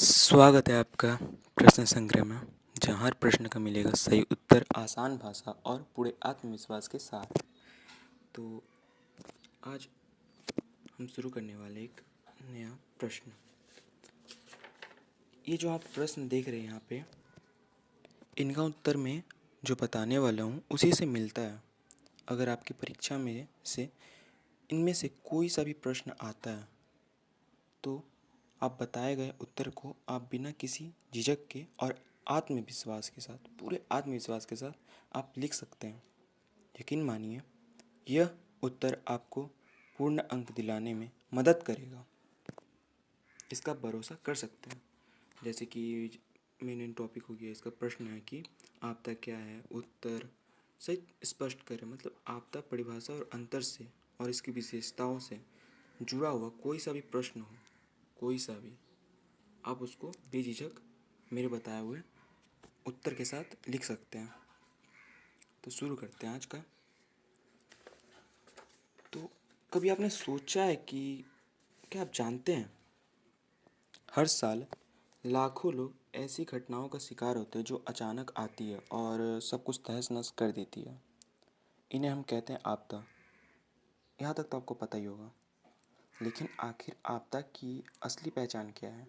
स्वागत है आपका प्रश्न संग्रह में, जहाँ हर प्रश्न का मिलेगा सही उत्तर आसान भाषा और पूरे आत्मविश्वास के साथ। तो आज हम शुरू करने वाले एक नया प्रश्न। ये जो आप प्रश्न देख रहे हैं यहाँ पे, इनका उत्तर मैं जो बताने वाला हूँ उसी से मिलता है। अगर आपकी परीक्षा में से इनमें से कोई सा भी प्रश्न आता है तो आप बताए गए उत्तर को आप बिना किसी झिझक के और आत्मविश्वास के साथ, पूरे आत्मविश्वास के साथ आप लिख सकते हैं। यकीन मानिए, यह उत्तर आपको पूर्ण अंक दिलाने में मदद करेगा। इसका भरोसा कर सकते हैं। जैसे कि मेन टॉपिक हो गया, इसका प्रश्न है कि आपदा क्या है, उत्तर सही स्पष्ट करें। मतलब आपदा परिभाषा और अंतर से और इसकी विशेषताओं से जुड़ा हुआ कोई सा भी प्रश्न हो, कोई सा भी, आप उसको बेझिझक मेरे बताए हुए उत्तर के साथ लिख सकते हैं। तो शुरू करते हैं आज का। तो कभी आपने सोचा है कि क्या आप जानते हैं, हर साल लाखों लोग ऐसी घटनाओं का शिकार होते हैं जो अचानक आती है और सब कुछ तहस नहस कर देती है। इन्हें हम कहते हैं आपदा। यहाँ तक तो आपको पता ही होगा। लेकिन आखिर आपदा की असली पहचान क्या है,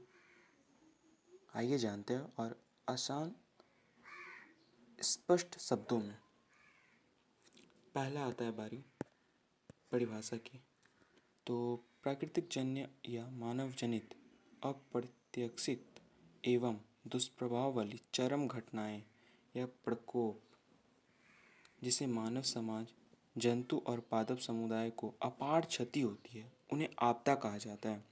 आइए जानते हैं। और आसान स्पष्ट शब्दों में पहला आता है बारी परिभाषा की। तो प्राकृतिक जन्य या मानव जनित अप्रत्याशित एवं दुष्प्रभाव वाली चरम घटनाएं या प्रकोप जिसे मानव समाज, जंतु और पादप समुदाय को अपार क्षति होती है, उन्हें आपदा कहा जाता है।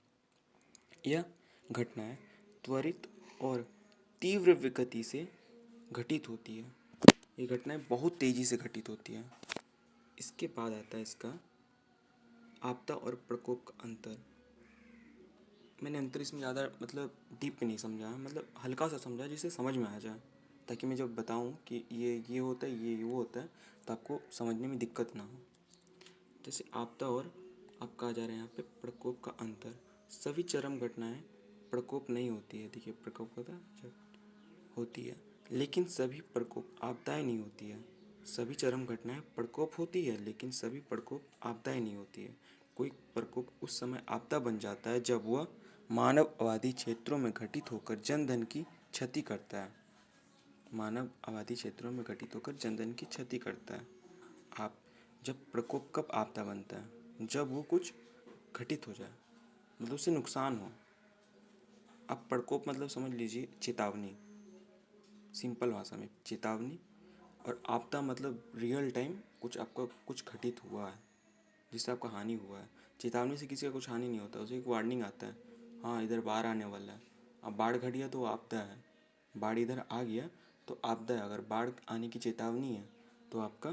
यह घटनाएं त्वरित और तीव्र गति से घटित होती है। ये घटनाएं बहुत तेजी से घटित होती हैं। इसके बाद आता है इसका आपदा और प्रकोप का अंतर। मैंने अंतर इसमें ज़्यादा मतलब डीप नहीं समझा है, मतलब हल्का सा समझा जिससे समझ में आ जाए, ताकि मैं जब बताऊँ कि ये होता है, ये वो होता है, तो आपको समझने में दिक्कत ना हो। जैसे आपदा और आप कहा जा रहा है यहाँ पे प्रकोप का अंतर। सभी चरम घटनाएं प्रकोप नहीं होती है। देखिए, प्रकोप होता है होती है, लेकिन सभी प्रकोप आपदाएं नहीं होती है। सभी चरम घटनाएं प्रकोप होती है, लेकिन सभी प्रकोप आपदाएं नहीं होती है। कोई प्रकोप उस समय आपदा बन जाता है जब वह मानव आबादी क्षेत्रों में घटित होकर जनधन की क्षति करता है। मानव आबादी क्षेत्रों में घटित होकर जनधन की क्षति करता है। आप जब प्रकोप कब आपदा बनता है, जब वो कुछ घटित हो जाए, मतलब उससे नुकसान हो। अब प्रकोप मतलब समझ लीजिए चेतावनी, सिंपल भाषा में चेतावनी। और आपदा मतलब रियल टाइम कुछ आपका कुछ घटित हुआ है जिससे आपका हानि हुआ है। चेतावनी से किसी का कुछ हानि नहीं होता, उसे एक वार्निंग आता है, हाँ इधर बाढ़ आने वाला है। अब बाढ़ घट गया तो आपदा है, बाढ़ इधर आ गया तो आपदा है। अगर बाढ़ आने की चेतावनी है तो आपका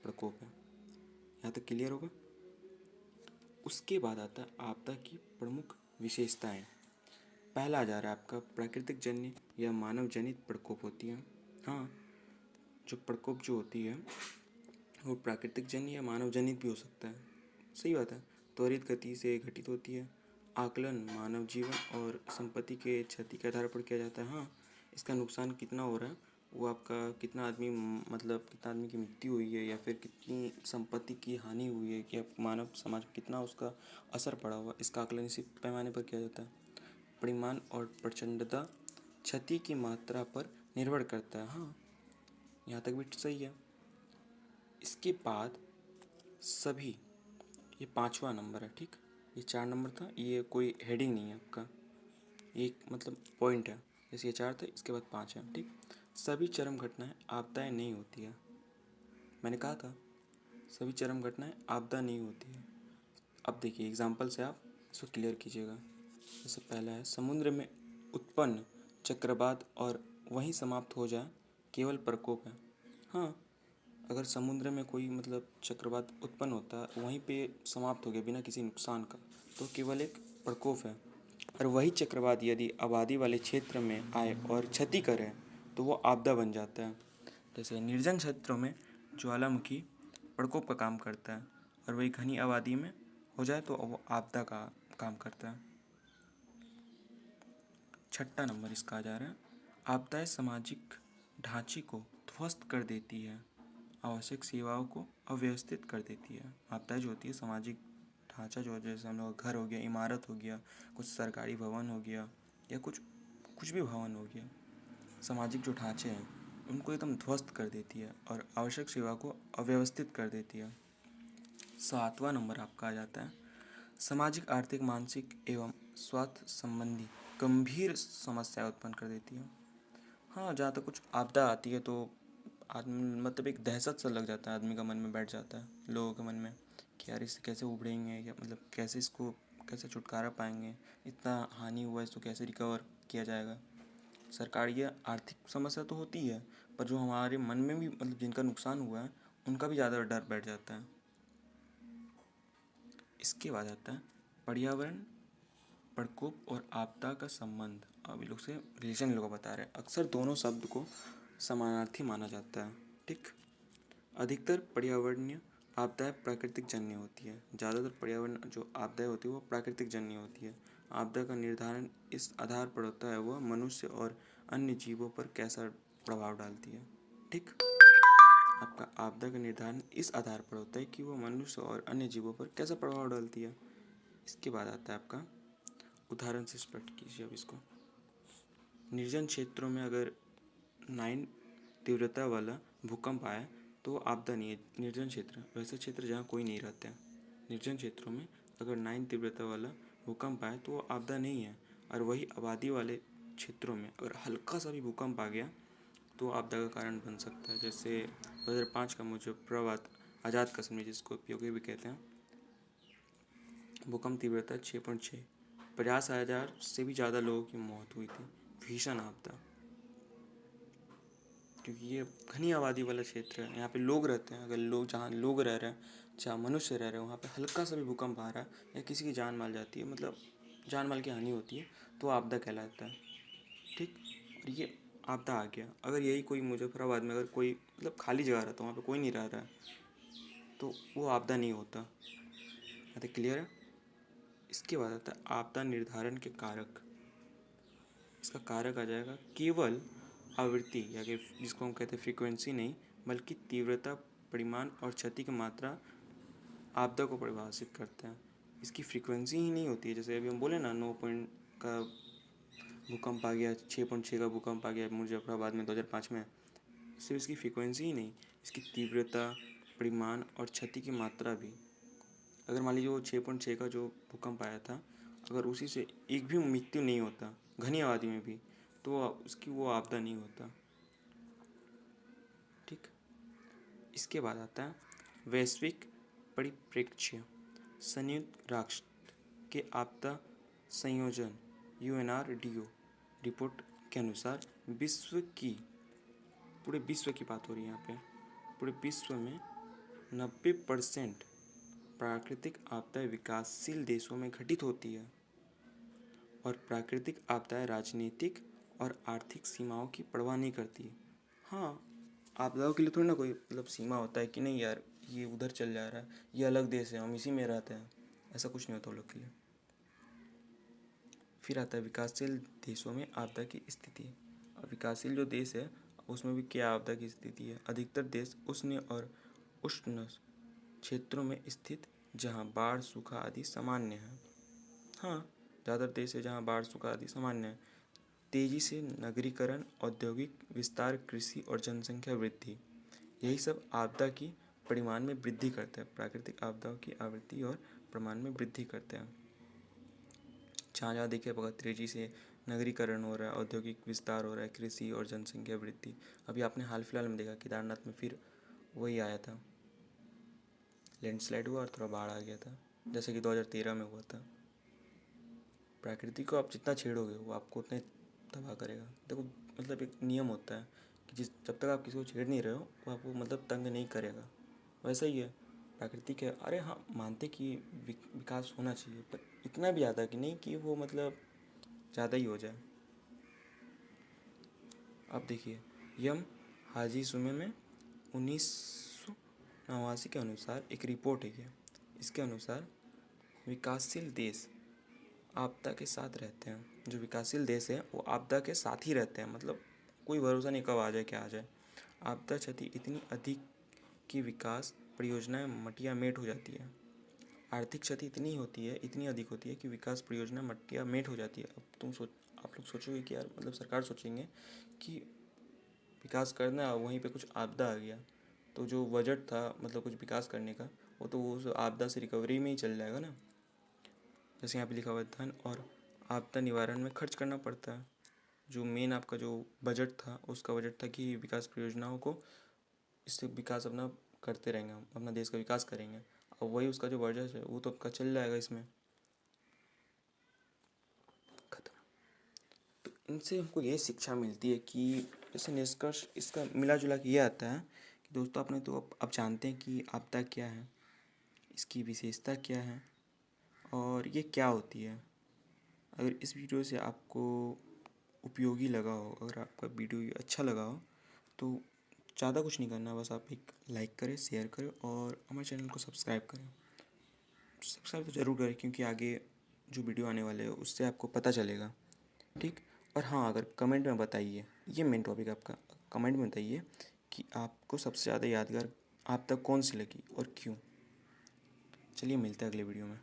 प्रकोप है। यहाँ तक क्लियर होगा। उसके बाद आता है आपदा की प्रमुख विशेषताएं। पहला आ जा रहा है आपका प्राकृतिक जन्य या मानव जनित प्रकोप होती है। हाँ, जो प्रकोप जो होती है वो प्राकृतिक जन्य या मानव जनित भी हो सकता है। सही बात है। त्वरित गति से घटित होती है। आकलन मानव जीवन और संपत्ति के क्षति के आधार पर किया जाता है। हाँ, इसका नुकसान कितना हो रहा है, वो आपका कितना आदमी, मतलब कितना आदमी की मृत्यु हुई है या फिर कितनी संपत्ति की हानि हुई है, कि मानव समाज पर कितना उसका असर पड़ा हुआ, इसका आकलन इसी पैमाने पर किया जाता है। परिमाण और प्रचंडता क्षति की मात्रा पर निर्भर करता है। हाँ, यहाँ तक भी सही है। इसके बाद सभी, ये पांचवा नंबर है, ठीक। ये 4 नंबर था, ये कोई हेडिंग नहीं है आपका, एक मतलब पॉइंट है। जैसे ये 4 था, इसके बाद 5 है, ठीक। सभी चरम घटनाएं आपदाएं नहीं होती है। मैंने कहा था सभी चरम घटनाएं आपदा नहीं होती है। अब देखिए एग्जाम्पल से आप इसको क्लियर कीजिएगा। जैसे पहला है, समुद्र में उत्पन्न चक्रवात और वहीं समाप्त हो जाए केवल प्रकोप है। हाँ, अगर समुद्र में कोई मतलब चक्रवात उत्पन्न होता है, वहीं पे समाप्त हो गया बिना किसी नुकसान का, तो केवल एक प्रकोप है। और वही चक्रवात यदि आबादी वाले क्षेत्र में आए और क्षति करे तो वो आपदा बन जाता है। जैसे निर्जन क्षेत्रों में ज्वालामुखी प्रकोप का काम करता है, और वही घनी आबादी में हो जाए तो वो आपदा का काम करता है। छठा नंबर इसका आ जा रहा है, आपदाएं सामाजिक ढांचे को ध्वस्त कर देती है, आवश्यक सेवाओं को अव्यवस्थित कर देती है। आपदाएं जो होती है सामाजिक ढांचा जो जैसे हम लोग घर हो गया, इमारत हो गया, कुछ सरकारी भवन हो गया या कुछ कुछ भी भवन हो गया, सामाजिक जो ढांचे हैं उनको एकदम ध्वस्त कर देती है और आवश्यक सेवा को अव्यवस्थित कर देती है। सातवां नंबर आपका आ जाता है, सामाजिक आर्थिक मानसिक एवं स्वास्थ्य संबंधी गंभीर समस्या उत्पन्न कर देती है। हाँ, जहाँ तक कुछ आपदा आती है तो आदमी मतलब एक दहशत सा लग जाता है, आदमी का मन में बैठ जाता है, लोगों के मन में कि यार इससे कैसे उभरेंगे या मतलब कैसे इसको कैसे छुटकारा पाएंगे, इतना हानि हुआ इसको कैसे रिकवर किया जाएगा। सरकार ये आर्थिक समस्या तो होती है, पर जो हमारे मन में भी मतलब जिनका नुकसान हुआ है उनका भी ज़्यादा डर बैठ जाता है। इसके बाद आता है पर्यावरण प्रकोप और आपदा का संबंध। अब ये लोग से रिलेशन लोग बता रहे हैं, अक्सर दोनों शब्द को समानार्थी माना जाता है। ठीक, अधिकतर पर्यावरणीय आपदाएं प्राकृतिक जन्य होती है। ज़्यादातर पर्यावरण जो आपदाएं होती है वो प्राकृतिक जन्य होती है। आपदा का निर्धारण इस आधार पर होता है वह मनुष्य और अन्य जीवों पर कैसा प्रभाव डालती है। ठीक, आपका आपदा का निर्धारण इस आधार पर होता है कि वो मनुष्य और अन्य जीवों पर कैसा प्रभाव डालती है। इसके बाद आता है आपका उदाहरण से स्पष्ट कीजिए अब इसको। निर्जन क्षेत्रों में अगर 9 तीव्रता वाला भूकंप आया तो आपदा नहीं है। निर्जन क्षेत्र वैसे क्षेत्र जहाँ कोई नहीं रहते हैं। निर्जन क्षेत्रों में अगर 9 तीव्रता वाला भूकंप आए तो वो आपदा नहीं है। और वही आबादी वाले क्षेत्रों में अगर हल्का सा भी भूकंप आ गया तो आपदा का कारण बन सकता है। जैसे 2005 का मुजफ्फराबाद आज़ाद कश्मीर जिसको पीओके भी कहते हैं, भूकंप तीव्रता 6.6, 50,000 से भी ज़्यादा लोगों की मौत हुई थी। भीषण आपदा, क्योंकि ये घनी आबादी वाला क्षेत्र है, यहाँ पे लोग रहते हैं। अगर लोग जहाँ लोग रह रहे हैं, जहाँ मनुष्य रह रहे हैं, वहाँ पे हल्का सा भी भूकंप आ रहा है या किसी की जान माल जाती है, मतलब जान माल की हानि होती है, तो आपदा कहलाता है। ठीक, और ये आपदा आ गया। अगर यही कोई मुजफ्फराबाद में अगर कोई मतलब खाली जगह रहता है, वहाँ पे कोई नहीं रह रहा है, तो वो आपदा नहीं होता। बात क्लियर है। इसके बाद आता है आपदा निर्धारण के कारक। इसका कारक आ जाएगा केवल आवृत्ति या कि जिसको हम कहते हैं फ्रीक्वेंसी नहीं, बल्कि तीव्रता, परिमाण और क्षति की मात्रा आपदा को परिभाषित करते हैं। इसकी फ्रीक्वेंसी ही नहीं होती है। जैसे अभी हम बोले ना 9 पॉइंट का भूकंप आ गया, 6.6 का भूकंप आ गया मुजफ्फराबाद में 2005 में, सिर्फ इसकी फ्रीक्वेंसी ही नहीं, इसकी तीव्रता, परिमाण और क्षति की मात्रा भी। अगर मान लीजिए वो 6.6 का जो भूकंप आया था, अगर उसी से एक भी मृत्यु नहीं होता घनी आबादी में भी, तो उसकी वो आपदा नहीं होता। ठीक, इसके बाद आता है वैश्विक परिप्रेक्ष्य। संयुक्त राष्ट्र के आपदा संयोजन UNRDO रिपोर्ट के अनुसार पूरे विश्व की बात हो रही है यहाँ पे, पूरे विश्व में 90% प्राकृतिक आपदाएं विकासशील देशों में घटित होती है। और प्राकृतिक आपदाएं राजनीतिक और आर्थिक सीमाओं की परवाह नहीं करती है। हाँ, आपदाओं के लिए थोड़ी ना कोई मतलब सीमा होता है कि नहीं यार ये उधर चल जा रहा है, ये अलग देश है, हम इसी में रहते हैं, ऐसा कुछ नहीं होता उन लोग के लिए। फिर आता है विकासशील देशों में आपदा की स्थिति। अब विकासशील जो देश है उसमें भी क्या आपदा की स्थिति है। अधिकतर देश उष्ण और उष्ण क्षेत्रों में स्थित जहाँ बाढ़ सूखा आदि सामान्य है। हाँ, ज़्यादातर देश है जहाँ बाढ़ सूखा आदि सामान्य है। तेजी से नगरीकरण, औद्योगिक विस्तार, कृषि और जनसंख्या वृद्धि, यही सब आपदा की परिमाण में वृद्धि करता है। प्राकृतिक आपदाओं की आवृत्ति और परिमाण में वृद्धि करते हैं। जहाँ जहाँ देखिए बहुत तेजी से नगरीकरण हो रहा है, औद्योगिक विस्तार हो रहा है, कृषि और जनसंख्या वृद्धि। अभी आपने हाल फिलहाल में देखा केदारनाथ में फिर वही आया था, लैंडस्लाइड हुआ और थोड़ा बाढ़ आ गया था, जैसे कि 2013 में हुआ था। प्रकृति को आप जितना छेड़ोगे वो आपको उतना तबाह करेगा। देखो मतलब एक नियम होता है कि जब तक आप किसी को छेड़ नहीं रहे हो वो आपको मतलब तंग नहीं करेगा। वैसा ही है प्रकृति के। अरे हाँ, मानते कि विकास होना चाहिए, पर इतना भी ज़्यादा कि नहीं कि वो मतलब ज़्यादा ही हो जाए। अब देखिए यम हाजी सुमे में 1989 के अनुसार एक रिपोर्ट है। इसके अनुसार विकासशील देश आपदा के साथ रहते हैं। जो विकासशील देश है वो आपदा के साथ ही रहते हैं, मतलब कोई भरोसा नहीं कब आ जाए क्या आ जाए। आपदा क्षति इतनी अधिक कि विकास परियोजनाएं मटिया मेट हो जाती है। आर्थिक क्षति इतनी होती है, इतनी अधिक होती है कि विकास परियोजना मटिया मेट हो जाती है। अब आप लोग सोचोगे कि यार, मतलब सरकार सोचेंगे कि विकास करना है, वहीं पे कुछ आपदा आ गया तो जो बजट था मतलब कुछ विकास करने का, वो तो वो उस आपदा से रिकवरी में ही चल जाएगा ना। जैसे यहाँ पे लिखा हुआ है, धन और आपदा निवारण में खर्च करना पड़ता है। जो मेन आपका जो बजट था, उसका बजट था कि विकास परियोजनाओं को, इससे विकास अपना करते रहेंगे, हम अपना देश का विकास करेंगे। और वही उसका जो बजट है वो तो आपका चल जाएगा इसमें। खत्म। तो इनसे हमको ये शिक्षा मिलती है कि जैसे निष्कर्ष इसका मिला जुला के ये आता है कि दोस्तों, आपने तो अब जानते हैं कि आपदा क्या है, इसकी विशेषता क्या है और ये क्या होती है। अगर इस वीडियो से आपको उपयोगी लगा हो, अगर आपका वीडियो ये अच्छा लगा हो, तो ज़्यादा कुछ नहीं करना, बस आप एक लाइक करें, शेयर करें और हमारे चैनल को सब्सक्राइब करें। सब्सक्राइब तो ज़रूर करें, क्योंकि आगे जो वीडियो आने वाले हैं उससे आपको पता चलेगा। ठीक। और हाँ, अगर कमेंट में बताइए, ये मेन टॉपिक आपका, कमेंट में बताइए कि आपको सबसे ज़्यादा यादगार आप तक कौन सी लगी और क्यों। चलिए मिलते हैं अगले वीडियो में।